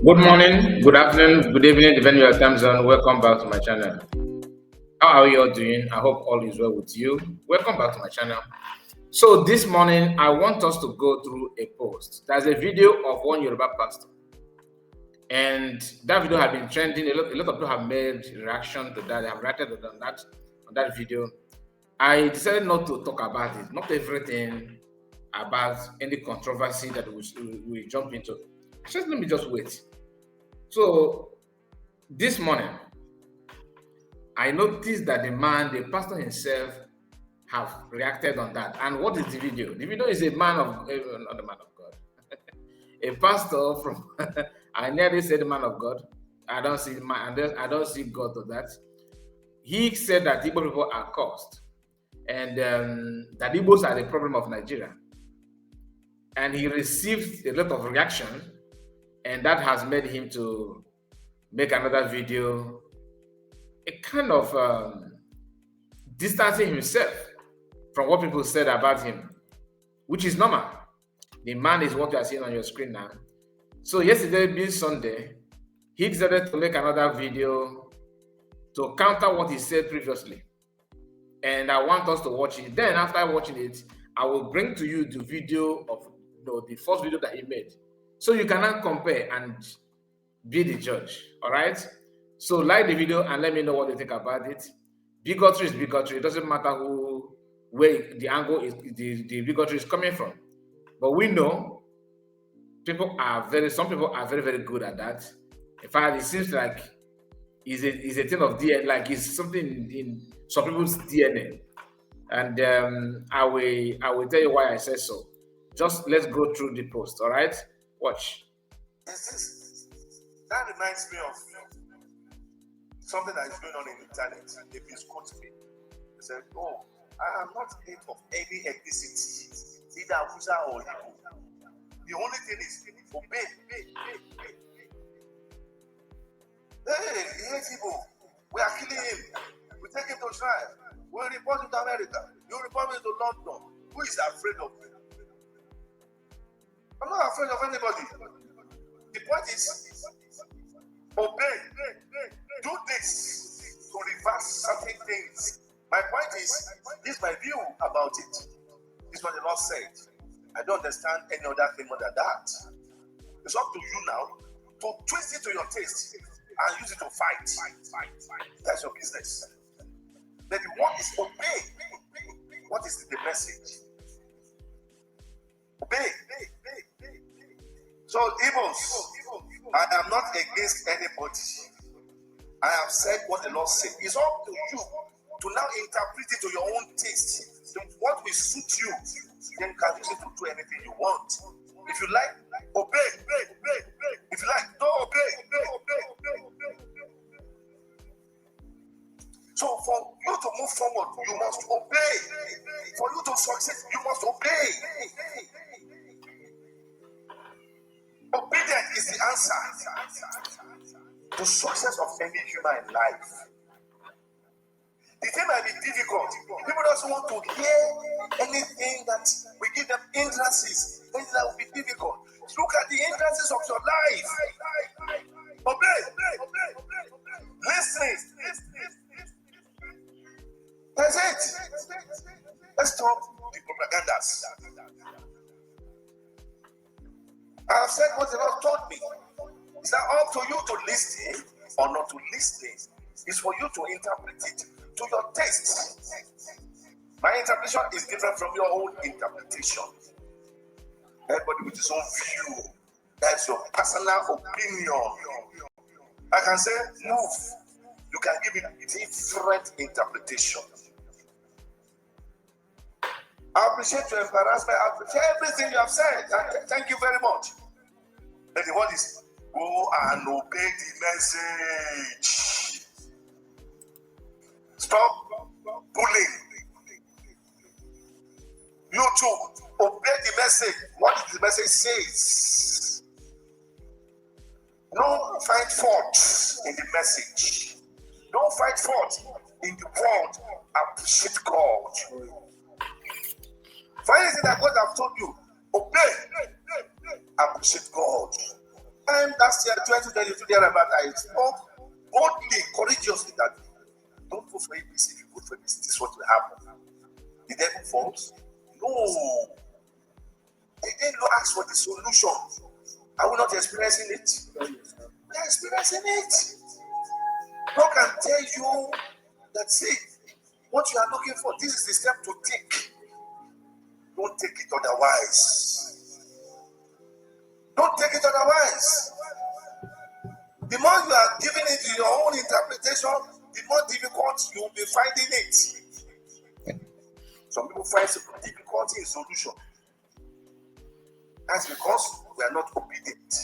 Good morning, good afternoon, good evening, depending on your time zone. Welcome back to my channel. How are you all doing? I hope all is well with you. Welcome back to my channel. So this morning, I want us to go through a post. There's a video of one Yoruba pastor, and that video has been trending. A lot of people have made reaction to that. They have reacted on that video. I decided not to talk about it, not everything about any controversy that we jump into. Let me just wait. So this morning, I noticed that the pastor himself, have reacted on that. And what is the video? The video is a man of, not a man of God, a pastor from. I nearly said man of God. I don't see I don't see God to that. He said that Igbo people are cursed, and that Igbos are the problem of Nigeria. And he received a lot of reaction, and that has made him to make another video, a kind of distancing himself from what people said about him, which is normal. The man is what you are seeing on your screen now. So yesterday, being Sunday, he decided to make another video to counter what he said previously. And I want us to watch it. Then after watching it, I will bring to you the video of the first video that he made. So you cannot compare and be the judge. All right? So like the video and let me know what you think about it. Bigotry is bigotry. It doesn't matter where the angle is, the bigotry is coming from. But we know some people are very, very good at that. In fact, it seems like it's a thing of DNA, like it's something in some people's DNA. And I will tell you why I said so. Just let's go through the post, all right? Watch. That reminds me of something that is going on in the internet. They misquote me. They said, "Oh, I am not hate of any ethnicity, either Hausa or Igbo. The only thing is obey. Hey, he hates Igbo. We are killing him. We take him to trial. We report him to America. You report him to London. Who is afraid of me? I'm not afraid of anybody. The point is, obey. Do this to reverse certain things. My point is, this is my view about it. This is what the Lord said. I don't understand any other thing more than that. It's up to you now to twist it to your taste and use it to fight. That's your business. Then the one is obey. What is the message? Obey. So, Igbos, I am not against anybody. I have said what the Lord said. It's up to you to now interpret it to your own taste. What will suit you, then you can use it to do anything you want. If you like, obey. If you like, don't obey. So for you to move forward, you must obey. For you to succeed, you must obey. Obedience is the answer to success of any human life. The thing might be difficult. People don't want to hear anything that we give them hindrances. Things that will be difficult. Look at the hindrances of your life. Obey. Listen. That's it. Let's stop the propagandas. I have said what the Lord told me. Is that up to you to listen or not to listen? It's for you to interpret it to your taste. My interpretation is different from your own interpretation. Everybody with his own view. That's your personal opinion. I can say, move. You can give it different interpretation. I appreciate your embarrassment. I appreciate everything you have said. Thank you very much. But the word is, go and obey the message. Stop bullying. You too, obey the message. What the message says. Don't find fault in the message. Don't find fault in the world. Appreciate God. For anything that God has told you, obey. Appreciate God. time last year, 2022, thereabout, I spoke boldly, courageously that don't vote for APC. If you vote for APC, this is what will happen. Did they vote for us? No. They didn't ask for the solution. Are we not experiencing it? They're experiencing it. God can tell you that, see, what you are looking for, this is the step to take. Don't take it otherwise. Don't take it otherwise. The more you are giving it your own interpretation, the more difficult you will be finding it. Some people find difficulty in solution. That's because we are not obedient.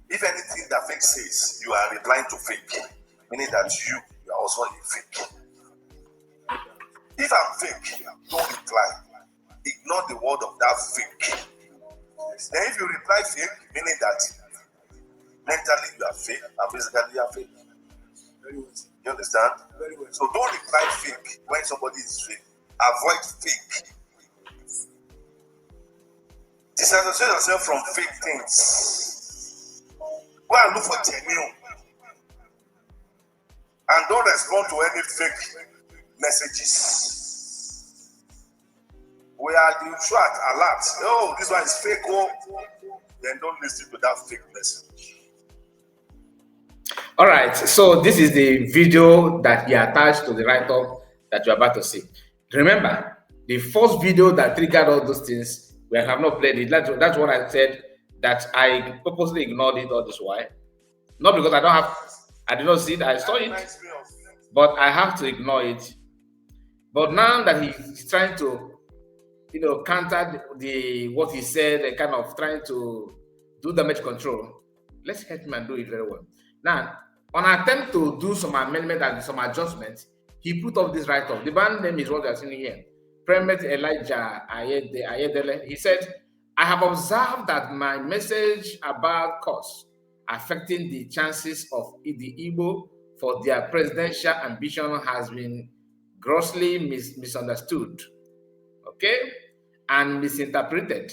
If anything that fake says, you are replying to fake, meaning that you are also a fake. If I'm fake, don't reply. Ignore the word of that fake. Then if you reply fake, meaning that mentally you are fake and physically you are fake. You understand? So don't reply fake when somebody is fake. Avoid fake. Disassociate yourself from fake things. Go and look for genuine. And don't respond to any fake messages. We are the track alert. Oh, this one is fake. Oh, then don't listen to that fake message. All right. So this is the video that he attached to the write-up that you're about to see. Remember, the first video that triggered all those things, we have not played it. That's what I said, that I purposely ignored it all this while. Not because I did not see it, I saw it, but I have to ignore it. But now that he's trying to, counter what he said and kind of trying to do damage control, let's help him and do it very well. Now, on attempt to do some amendment and some adjustments, he put up this write-up. The band name is what you're seeing here. Primate Elijah Ayodele. He said, I have observed that my message about costs affecting the chances of the Igbo for their presidential ambition has been grossly misunderstood, okay, and misinterpreted.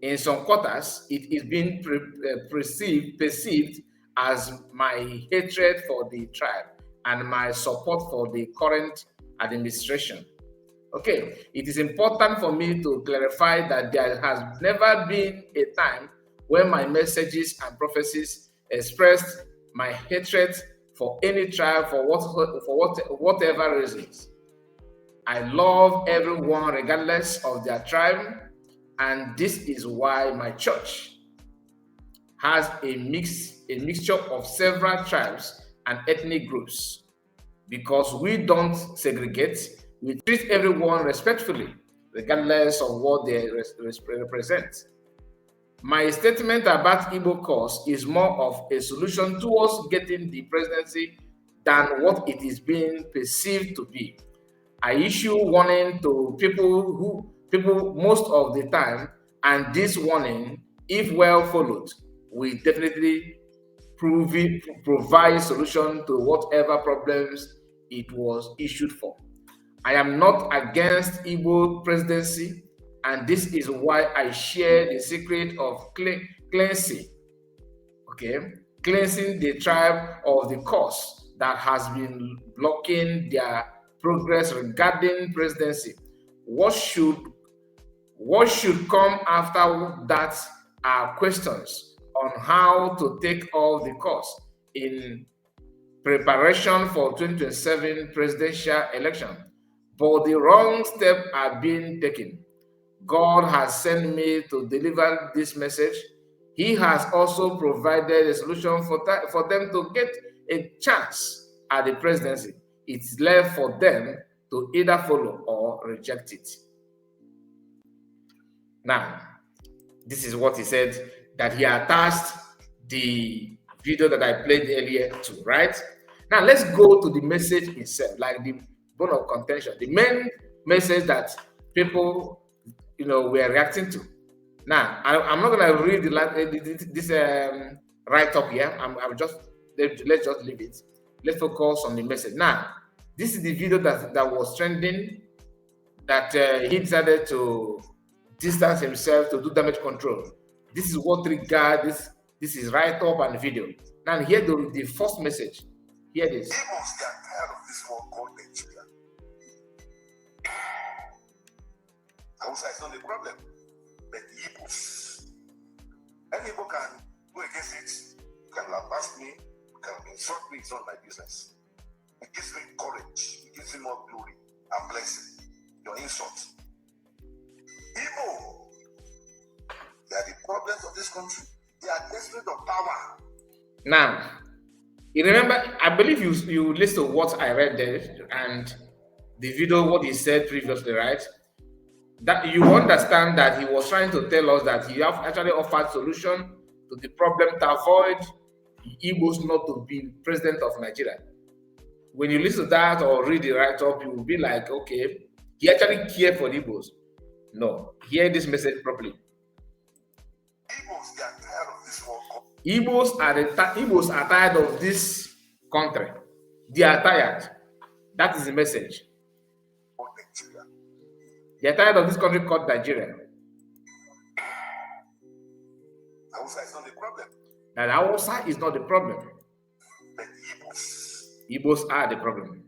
In some quarters, it is being perceived as my hatred for the tribe and my support for the current administration. Okay, it is important for me to clarify that there has never been a time when my messages and prophecies expressed my hatred for any tribe for whatever reasons. I love everyone regardless of their tribe, and this is why my church has a mixture of several tribes and ethnic groups. Because we don't segregate, we treat everyone respectfully, regardless of what they represent. My statement about Igbo cause is more of a solution towards getting the presidency than what it is being perceived to be. I issue warning to people most of the time, and this warning, if well followed, will definitely provide solution to whatever problems it was issued for. I am not against Igbo presidency, and this is why I share the secret of cleansing the tribe of the cause that has been blocking their progress regarding presidency. What should come after that are questions on how to take all the costs in preparation for 2027 presidential election. But the wrong steps are being taken. God has sent me to deliver this message. He has also provided a solution for them to get a chance at the presidency. It's left for them to either follow or reject it. Now, this is what he said, that he attached the video that I played earlier to, right? Now, let's go to the message itself, like the bone of contention, the main message that people, were reacting to. Now, I'm not going to read this write-up here. Let's just leave it. Let's focus on the message. Now, this is the video that was trending, that he decided to distance himself to do damage control. This is what triggered this This is right up and video. Now here the first message. Hear this. Igbos are tired of this war called Nigeria. Hausa is not the problem, but Igbos. Any Igbo can go against it. You can lambast me, you can insult me, it's not my business. It gives me courage, it gives me more glory and blessing. Your insult. Igbo, they are the problems of this country. They are desperate of power. Now, you remember, I believe you listen to what I read there and the video, what he said previously, right? That you understand that he was trying to tell us that he have actually offered solution to the problem to avoid Igbos not to be president of Nigeria. When you listen to that or read the write-up, you will be like, okay, he actually cared for the Igbos. No, hear this message properly. Igbos, they are tired of this war. Igbos are tired of this country. They are tired. That is the message. They are tired of this country called Nigeria. Hausa is not the problem. That Hausa is not the problem. But Igbos. Igbos are the problem.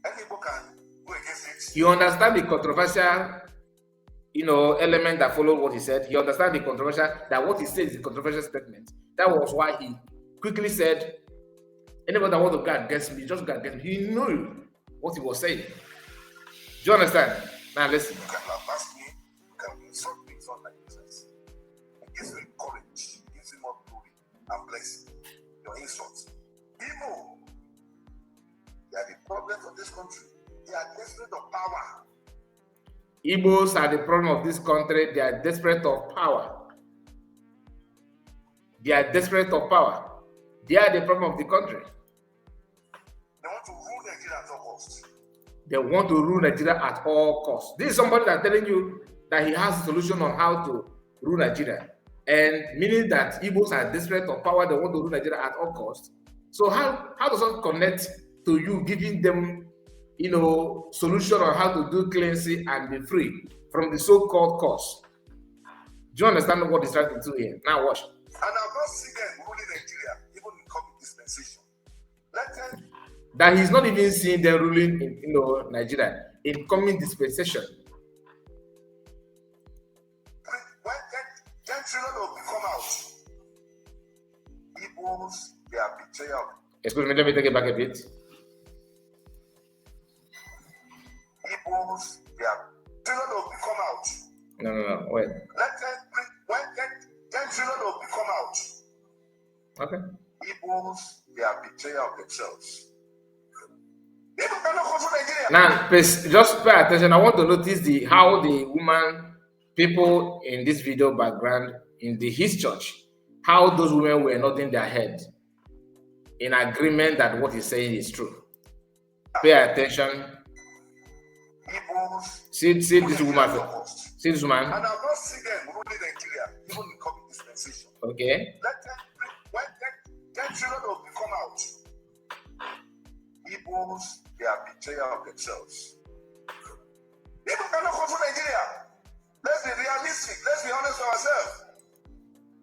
Any Igbo can go against it. You understand the controversial, element that followed what he said. You understand the controversial, that what he said is a controversial statement. That was why he quickly said, anybody that want to guard against me, just guard against me. He knew what he was saying. Do you understand? Now listen. You can lambast me, you can insult me, it's not my business. It gives me courage, it gives me more glory and blessing. Your insults. People, they are the problems of this country. They are desperate of power. Igbos are the problem of this country. They are desperate of power. They are desperate of power. They are the problem of the country. They want to rule Nigeria at all costs. They want to rule Nigeria at all costs. This is somebody that's telling you that he has a solution on how to rule Nigeria. And meaning that Igbos are desperate of power, they want to rule Nigeria at all costs. So how does that connect to you giving them, solution on how to do cleansing and be free from the so-called cause? Do you understand what he's trying to do here? Now watch. And I've not seen them ruling Nigeria, even in coming dispensation. Let them. That he's not even seeing them ruling in Nigeria in coming dispensation. When 10 children will come out, Igbos, they are betrayal. Excuse me, let me take it back a bit. Igbos, they are children will come out. No, wait. Let them bring, when 10 children will come out. Okay. Igbos, they are betrayal of themselves. People cannot control Nigeria. Now, please, just pay attention. I want to notice how the woman, people in this video background in his church, how those women were nodding their head in agreement that what he's saying is true. Pay attention. Igbos, See this woman. See this woman. and I've not seen them ruling Nigeria, even in coming dispensation. Okay. Let them bring, when 10 children will come out. Igbos, they are betrayal of themselves. People cannot control Nigeria. Let's be realistic. Let's be honest with ourselves.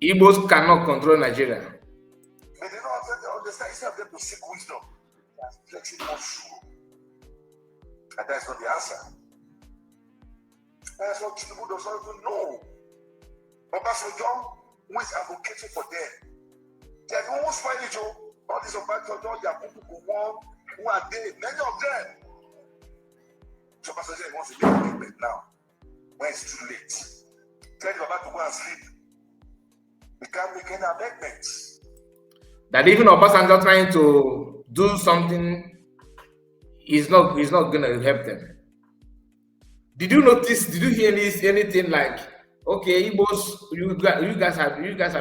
Igbos cannot control Nigeria. But they don't understand. Instead of them to seek wisdom, they are flexing more sure. And that's not the answer. That's what Tinubu does not even know. Obasanjo, who is advocating for them. They are the ones fighting Joe. All these Obasanjo, they are people who are there. Many of them. So Obasanjo wants to make a statement now. When it's too late. Tell you about to go and sleep. We can't make any amendments. That even Obasanjo trying to do something is not going to help them. Did you notice? Did you hear anything like, okay, Igbos, you guys have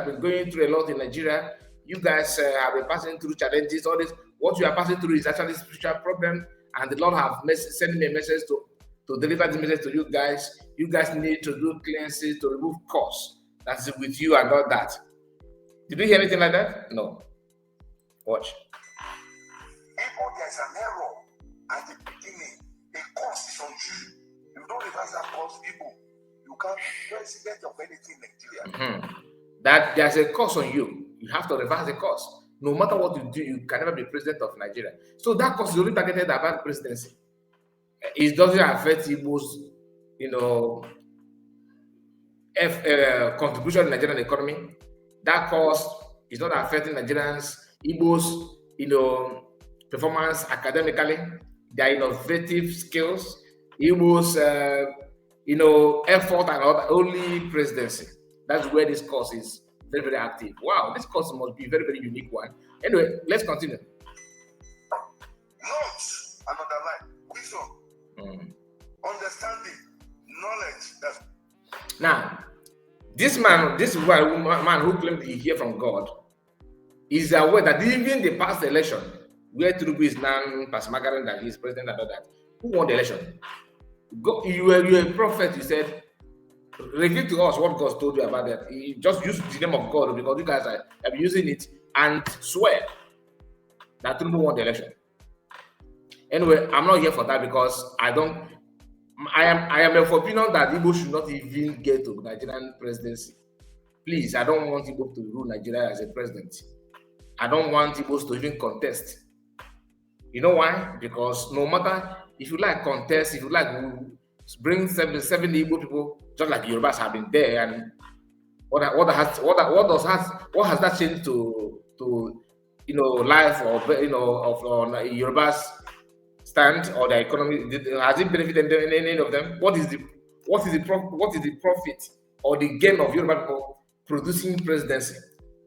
been going through a lot in Nigeria. You guys have been passing through challenges. All this, what you are passing through is actually a spiritual problem, and the Lord have sent me a message to deliver this message to you guys. You guys need to do cleansing to remove curse that's with you and all that. Did you hear anything like that? No. Watch. If there's an error at the beginning, a curse is on you. You don't reverse that curse, people. You can't be president of anything in Nigeria. that there's a curse on you. You have to reverse the curse. No matter what you do, you can never be president of Nigeria. So that curse is only targeted about presidency. It doesn't affect Igbo's, contribution to the Nigerian economy. That cost is not affecting Nigerians, Igbo's, performance academically, their innovative skills, Igbo's, effort and all, only presidency. That's where this course is very, very active. Wow, this course must be a very, very unique one. Anyway, let's continue. Notes and underline wisdom, understanding, knowledge. Now, this man who claimed he hear from God is aware that even the past election, where Tinubu is now Pasmagaran that he's president and all that, who won the election? You were a prophet, you said. Reveal to us what God told you about that. He just used the name of God because you guys are using it and swear that Tinubu won the election. Anyway, I'm not here for that because I am of opinion that Igbo should not even get to Nigerian presidency. Please, I don't want Igbo to rule Nigeria as a president. I don't want Igbos to even contest. You know why? Because no matter if you like contest, if you like bring 70 Igbo people, just like Yorubas have been there, and what has that changed to life or of Yorubas stand or the economy? Has it benefited any of them? What is the profit or the gain of Yoruba people producing presidency?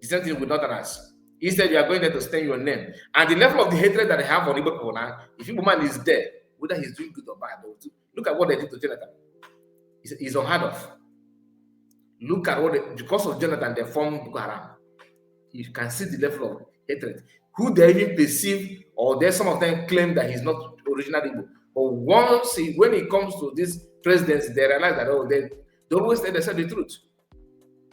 The same thing with Northerners. Instead, you are going there to stain your name. And the level of the hatred that they have on Igbo people now, if Igbo man is there, whether he's doing good or bad, look at what they did to Jonathan. It's unheard of. Look at because of Jonathan, they formed Boko Haram. You can see the level of hatred. Who they even perceive, or there's some of them claim that he's not original Igbo. But when it comes to this presidency, they realize that they always say the truth.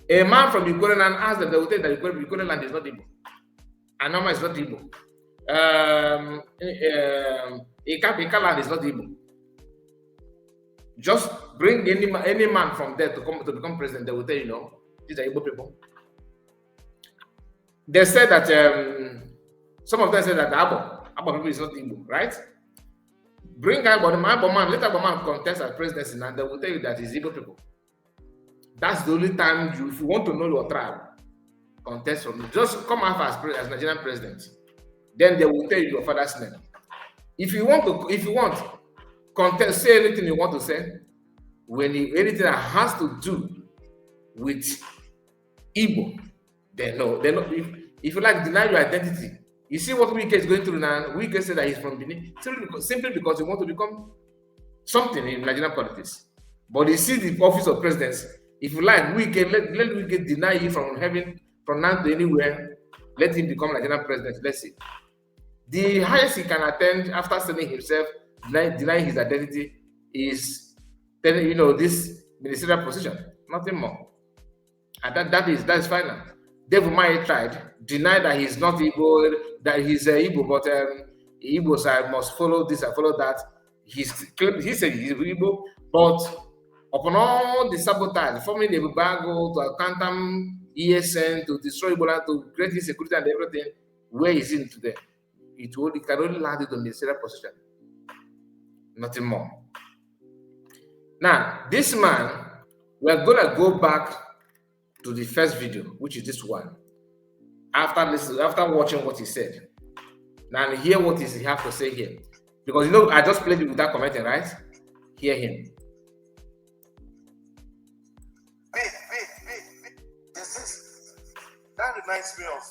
A man from Ukraine land asked them, they will tell that Ukraine land is not Igbo. Anoma is not Igbo. Ika land is not Igbo. Just bring any man from there to become president, they will tell these are Igbo people. They said that some of them said that Abo people is not Igbo, right? Bring Abo man, let Abo man contest as presidency, and they will tell you that it's Igbo people. That's the only time if you want to know your tribe, contest from just come out as Nigerian president. Then they will tell you your father's name. If you want contest, say anything you want to say. Anything that has to do with Igbo, they know. If you like deny your identity, you see what Wike is going through now. Wike said that he's from Benin simply because he wants to become something in Nigerian politics. But you see the office of presidency. If you like, Wike, let Wike deny you from heaven, from now to anywhere. Let him become Nigerian president. Let's see. The highest he can attain after selling himself, denying his identity, is this ministerial position. Nothing more. And that is final. David Umahi tried, denied that he's not Igbo, that he's Igbo, but Igbos must follow this and follow that. He said he's Igbo, but upon all the sabotage, forming the embargo to Akantam, ESN, to destroy Ebola, to create insecurity and everything, where is he today? It can only land it on the ministerial position. Nothing more. Now, this man, we're going to go back to the first video, which is this one. After watching what he said. Now, hear what he has to say here. Because, I just played it without commenting, right? Hear him. That reminds me of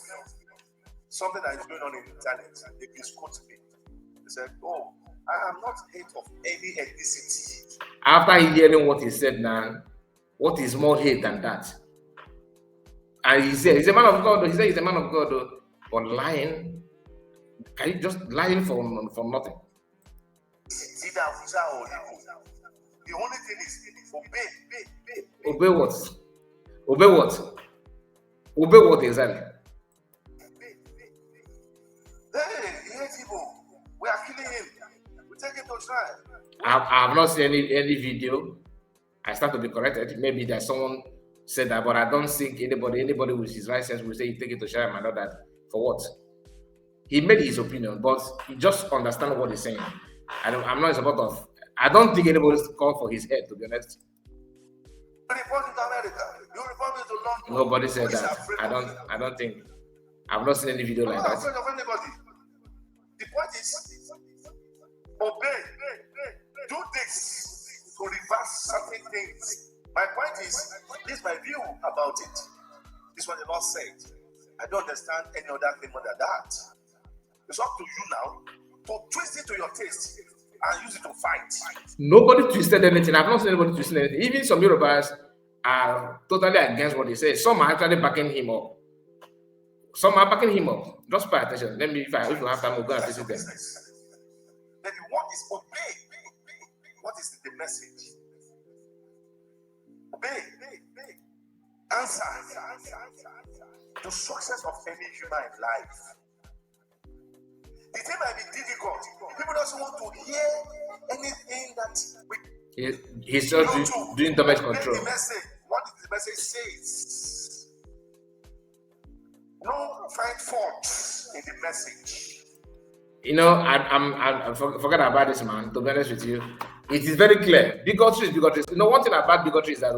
something that is going on in the internet. They misquote me. They said, I am not hate of any ethnicity. After hearing what he said now, what is more hate than that? And he said, he's a man of God. He said he's a man of God, but lying. Can you just lying for nothing? It's either Hausa or Igbo. The only thing is obey. Obey what? Obey what? Obey what exactly? Hey, we are killing him. We take him to trial. I have not seen any video. I start to be corrected. Maybe there's someone said that, but I don't think anybody with his license will say you take it to Sharia and all that. For what? He made his opinion, but he just understand what he's saying. I'm not in support of. I don't think anybody's called for his head, to be honest. Report it to America. You report it to London. Nobody said that. I don't think. I've not seen any video like that. I'm not afraid of anybody. The point is, obey. Do this to reverse certain things. My point is, this is my view about it. This is what the Lord said. I don't understand any other thing more than that. It's up to you now to twist it to your taste and use it to fight. Nobody twisted anything. I've not seen anybody twisting anything. Even some Yorubas are totally against what he says. Some are actually backing him up. Some are backing him up. Just pay attention. Let me, if you have time, we'll go and visit them. Then what is obey? What is the message? Obey. Answer. The success of any human life. The thing might be difficult. People don't want to hear anything that he's just doing damage control. The message. What the message says. No find fault in the message. You know, I forget about this, man. To be honest with you, it is very clear. Bigotry is bigotry. You know, one thing about bigotry is that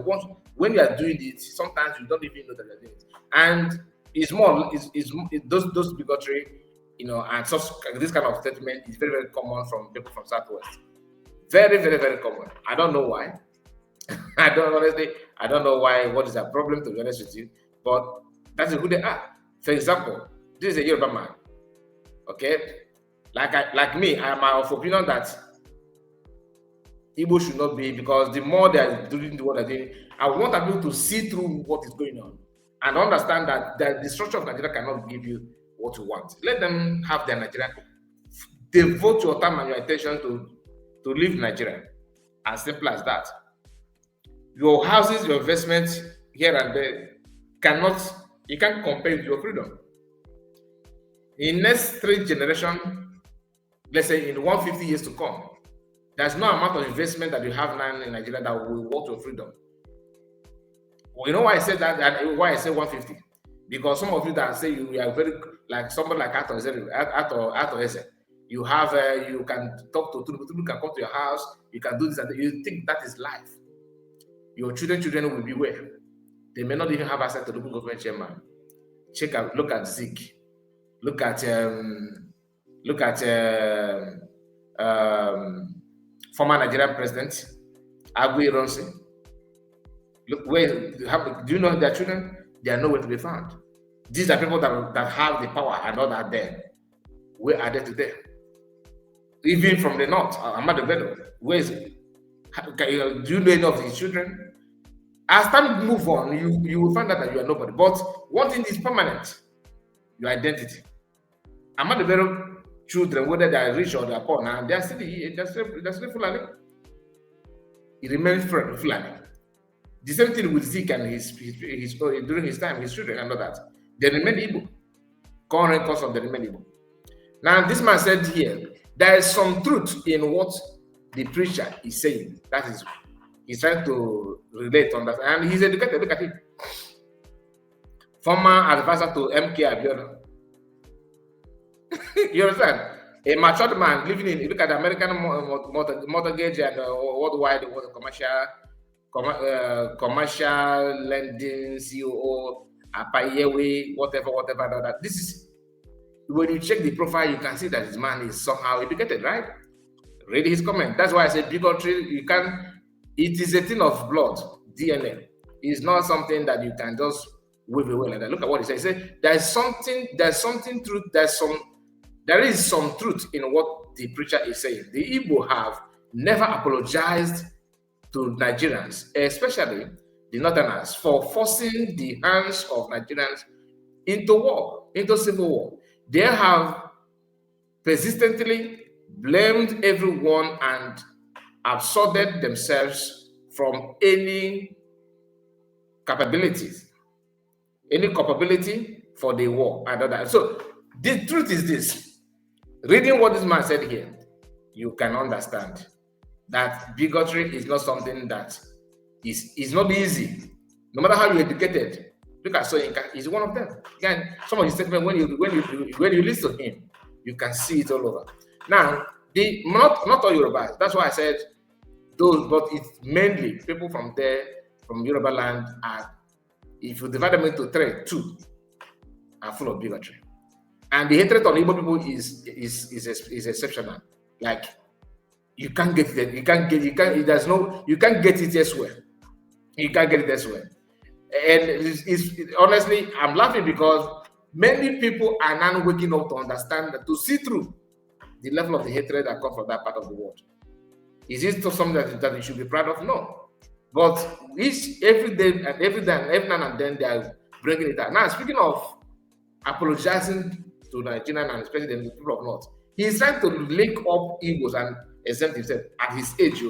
when you are doing it, sometimes you don't even know that you're doing it, and it's more those bigotry, you know, and such this kind of statement is very, very common from people from Southwest. Very, very, very common. I don't know why. I don't know why. What is their problem? To be honest with you, but that's who they are. For example, this is a Yoruba man. Okay. Like me, I am of opinion that Igbo should not be, because the more they are doing what they're doing, I want people to see through what is going on and understand that the structure of Nigeria cannot give you what you want. Let them have their Nigeria. Devote your time and your attention to live Nigeria. As simple as that. Your houses, your investments here and there you can't compare with your freedom. In next 3 generations, let's say in 150 years to come, there's no amount of investment that you have now in Nigeria that will work your freedom. Well, you know why I said that? Why I say 150? Because some of you that say you are very like somebody like Ayodele, you have you can talk to people can come to your house, you can do this and you think that is life. Your children will be where? They may not even have access to the government chairman. Look at Zeke. Look at former Nigerian president Agui Ronsi. Look where do you know their children? They are nowhere to be found. These are people that have the power and not are there. Where are they today? Even from the north, Ahmad Bello, where is it? Do you know any of his children? As time move on, you will find out that you are nobody. But one thing is permanent: your identity. Ahmad Bello children, whether they are rich or they are poor, now they are still Fulani. He remains Fulani. The same thing with Zeke and his during his time, his children and all that. They remain Igbo. Current cause of the remain Igbo. Now, this man said here, there is some truth in what the preacher is saying. That is, he's trying to relate on that. And he's educated. Look at him. Former advisor to MK Abiola. You understand? A matured man living in, look at the American mortgage and worldwide commercial lending, COO, Apayewe, whatever. That. This is, when you check the profile, you can see that this man is somehow educated, right? Read his comment. That's why I said bigotry, it is a thing of blood, DNA. It's not something that you can just wave away like that. Look at what he says. He said, there is some truth in what the preacher is saying. The Igbo have never apologized to Nigerians, especially the Northerners, for forcing the hands of Nigerians into war, into civil war. They have persistently blamed everyone and absorbed themselves from any capability for the war and all that. So the truth is this. Reading what this man said here, you can understand that bigotry is not something that is not easy. No matter how you're educated, look at Soyinka, he's one of them. Again, some of his statements, when you listen to him, you can see it all over. Now, not all Yorubas. That's why I said those, but it's mainly people from there, from Yoruba land, and if you divide them into two are full of bigotry. And the hatred on Igbo people is exceptional. Like, you can't get it. You can't get it elsewhere. You can't get it elsewhere. And honestly, I'm laughing because many people are now waking up to understand that, to see through the level of the hatred that comes from that part of the world. Is it something that you should be proud of? No. But every now and then they are bringing it out. Now, speaking of apologizing to Nigerian and especially the people of North, he is trying to link up Igbos and exempt himself at his age,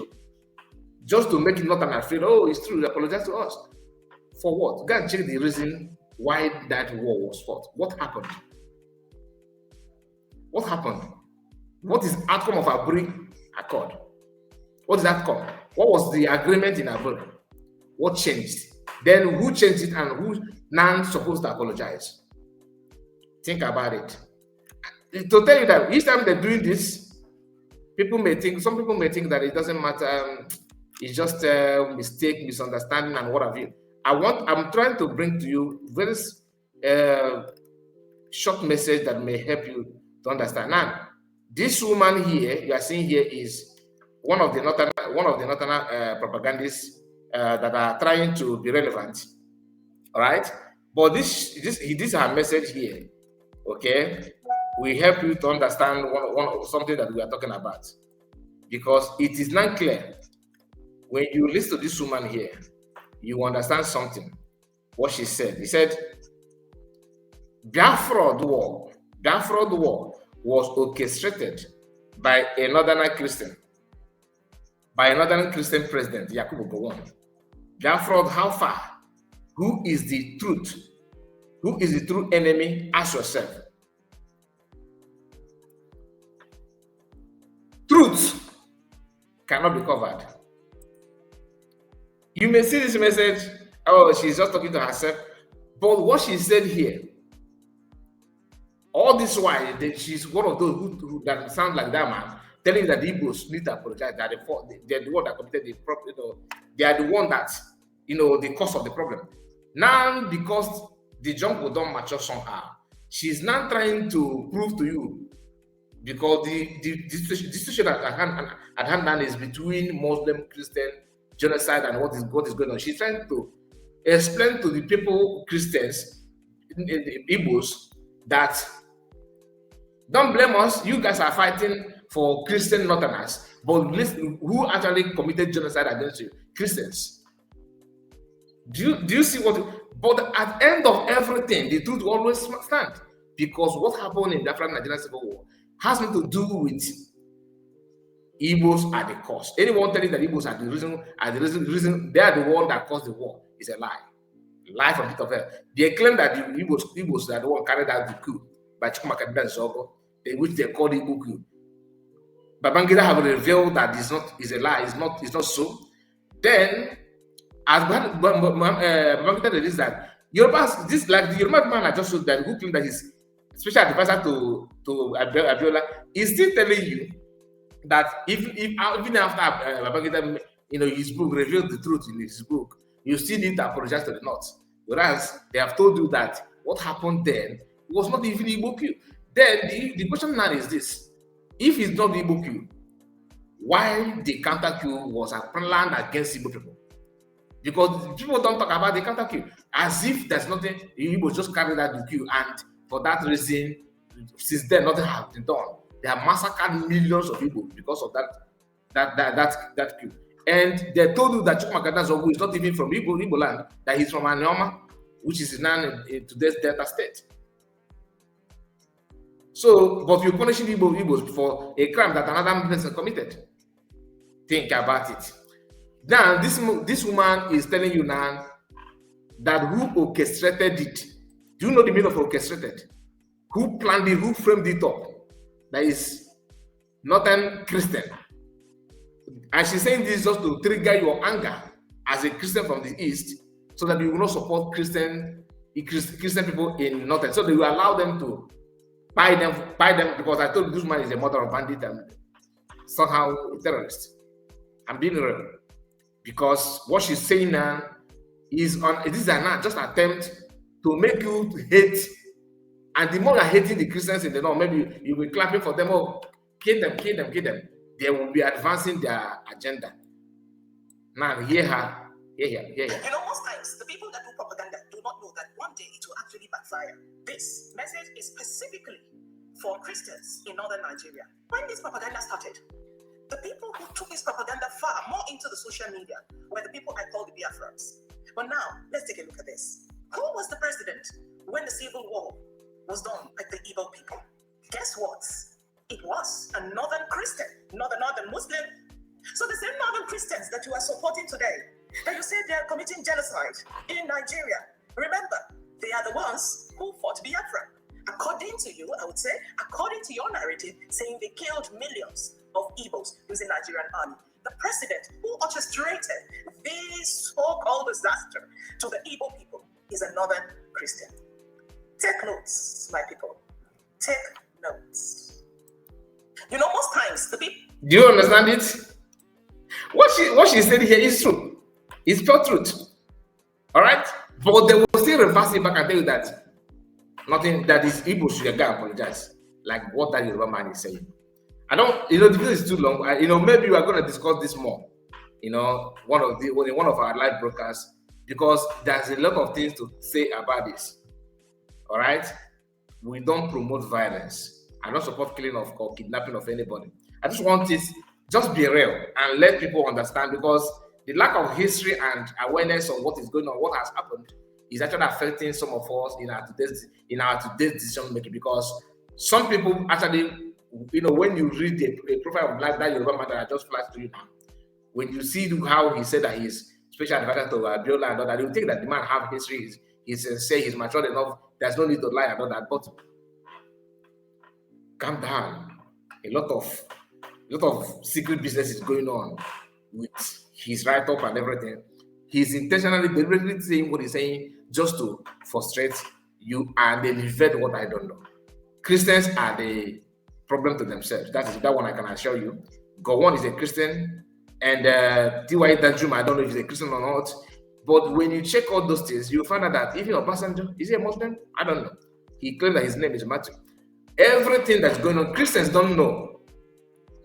just to make it not an afraid. Oh, it's true, he apologized to us. For what? Go and check the reason why that war was fought. What happened? What happened? What is the outcome of Aburi Accord? What is the outcome? What was the agreement in Aburi? What changed? Then who changed it and who now supposed to apologize? Think about it. To tell you that each time they're doing this, some people may think that it doesn't matter, it's just a mistake, misunderstanding, and what have you. I'm trying to bring to you very short message that may help you to understand. Now, this woman here, you are seeing here, is one of the northern propagandists that are trying to be relevant. All right, but this is her message here. Okay, we help you to understand something that we are talking about, because it is not clear. When you listen to this woman here, you understand something. What she said. He said, Biafra war was orchestrated by a northern Christian president, Yakubu Gowon. Biafra, how far? Who is the truth? Who is the true enemy? Ask yourself. Truth cannot be covered. You may see this message, oh, she's just talking to herself. But what she said here, all this while, she's one of those who that sound like that man, telling that the Igbos need to apologize, that they're the one that committed the problem, they are the one that, the cause of the problem. Now, because the jungle don't mature somehow, she's now trying to prove to you, because the situation at hand now is between Muslim, Christian, genocide, and what is going on. She's trying to explain to the people, Christians, the Igbos, that don't blame us, you guys are fighting for Christian Northerners, but listen, who actually committed genocide against you? Christians. Do you see what? But at the end of everything, the truth will always stand, because what happened in the Afro-Nigerian Civil War has nothing to do with Igbos are the cause. Anyone telling that Igbos are the reason they are the one that caused the war is a lie. Lie from the pit of hell. They claim that the Igbos are the one carried out the coup by Chukwuemeka and Zogo, which they call the Igbo coup. Babangida have revealed that is a lie. It's not so. Then, as Babangida released that, Yorubas, this like the Yoruba man I just showed that who claimed that he's special advisor to Abiola, is still telling you that even after Babangida, his book revealed the truth in his book, you still need to apologize to the North. Whereas they have told you that what happened then was not even Igbo coup. Then the question now is this: if it's not the Igbo coup, why the counter coup was a plan against Igbo people? Because people don't talk about the counter coup as if there's nothing. Igbo just carried out the coup, and for that reason, since then nothing has been done. They have massacred millions of people because of that coup. And they told you that Chukwuemeka Zogu is not even from Igbo land, that he's from Anioma, which is now in today's Delta State. So, but you're punishing Igbos for a crime that another person committed. Think about it. Now, this woman is telling you now that who orchestrated it. Do you know the meaning of orchestrated? Who planned it? Who framed it up? That is Northern Christian. And she's saying this just to trigger your anger as a Christian from the East, so that they will not support Christian people in Northern. So they will allow them to buy them because I told you this man is a mother of bandit and somehow a terrorist. I'm being real. Because what she's saying now is this is just an attempt to make you hate. And the more you're hating the Christians in the north, maybe you'll be clapping for them, oh, kill them. They will be advancing their agenda. Now, hear her. Most times, the people that do propaganda do not know that one day it will actually backfire. This message is specifically for Christians in northern Nigeria. When this propaganda started, the people who took this propaganda far more into the social media were the people I call the Biafrans. But now, let's take a look at this. Who was the president when the civil war was done by the Igbo people? Guess what? It was a northern Christian, not a northern Muslim. So the same northern Christians that you are supporting today, that you say they are committing genocide in Nigeria, remember, they are the ones who fought Biafra. According to you, I would say, according to your narrative, saying they killed millions of Igbos using Nigerian army. The president who orchestrated this so-called disaster to the Igbo people is a northern Christian. Take notes, my people. Take notes. Most times the people. Do you understand it? What she said here is true. It's pure truth. All right, but they will still reverse it back and tell you that nothing that is Igbo should go apologize, like what that Yoruba man is saying. I don't, the video is too long. Maybe we are going to discuss this more. One of our live broadcasts, because there's a lot of things to say about this. All right, we don't promote violence. I don't support killing or kidnapping of anybody. I just want it, just be real and let people understand, because the lack of history and awareness of what is going on, what has happened, is actually affecting some of us in our today's decision making. Because some people actually, when you read a profile of life that Yoruba man that I just flashed to you now, when you see how he said that he's special advisor to Ayodele and all that, you think that the man have history, he's sincere, he's mature enough, there's no need to lie and all that. But calm down. A lot of secret business is going on with his write-up and everything. He's intentionally, deliberately saying what he's saying just to frustrate you and elevate what I don't know. Christians are the problem to themselves. That one I can assure you. Gowon is a Christian, and D.Y. Danjuma, I don't know if he's a Christian or not. But when you check all those things, you find out that even Obasanjo, is he a Muslim? I don't know. He claimed that his name is Matthew. Everything that's going on, Christians don't know.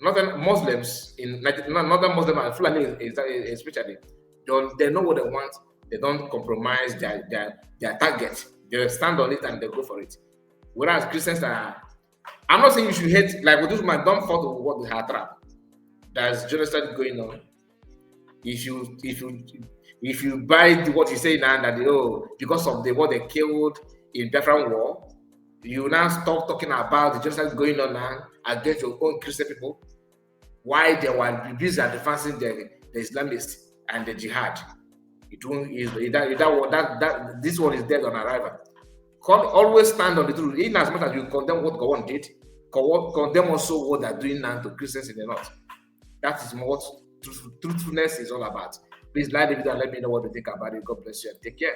Northern Muslims, Northern Muslim and Fulani especially, they know what they want. They don't compromise their target. They stand on it and they go for it. Whereas Christians I'm not saying you should hate, like with this man, don't fall to what they have trapped. There's genocide going on. If you buy what you say now that because of what they killed in Biafran war, you now stop talking about the genocide going on now against your own Christian people. Why they were busy advancing the Islamists and the jihad? It won't is that this one is dead on arrival. Always stand on the truth. In as much as you condemn what Gowon did, condemn also what they're doing now to Christians in the north. That is what truthfulness is all about. Please like the video and let me know what you think about it. God bless you and take care.